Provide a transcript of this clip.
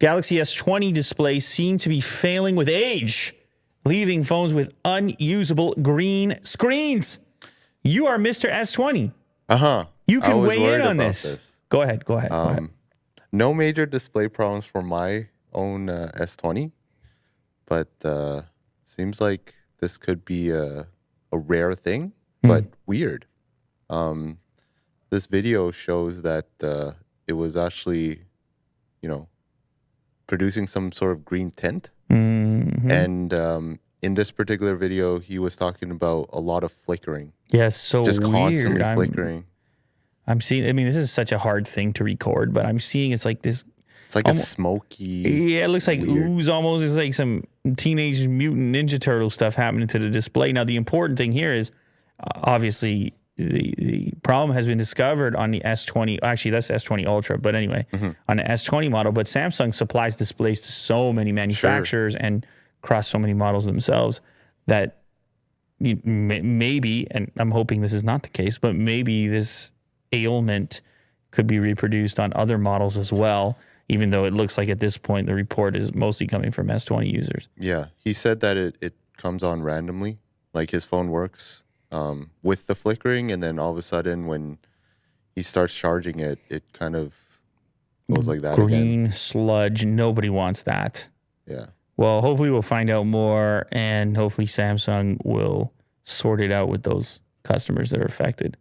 Galaxy S20 displays seem to be failing with age, leaving phones with unusable green screens. You are Mr. S20. You can weigh in on this. Go ahead. No major display problems for my own S20, but seems like this could be a rare thing, but weird. This video shows that it was actually, producing some sort of green tint. And in this particular video, he was talking about a lot of flickering. Yes, so just weird. Constantly flickering. I'm seeing, this is such a hard thing to record, but I'm seeing it's like this. It's like a smoky. Yeah, it looks like weird. ooze almost. It's like some Teenage Mutant Ninja Turtle stuff happening to the display. Now, the important thing here is obviously the problem has been discovered on the S20. Actually, that's S20 Ultra, but anyway, on the S20 model. But Samsung supplies displays to so many manufacturers and across so many models themselves that maybe, and I'm hoping this is not the case, but maybe this ailment could be reproduced on other models as well, even though it looks like at this point the report is mostly coming from S20 users. Yeah, he said that it comes on randomly, like his phone works with the flickering, and then all of a sudden when he starts charging it, it kind of goes like that Green again. sludge, nobody wants that. Yeah. Well, hopefully we'll find out more, and hopefully Samsung will sort it out with those customers that are affected.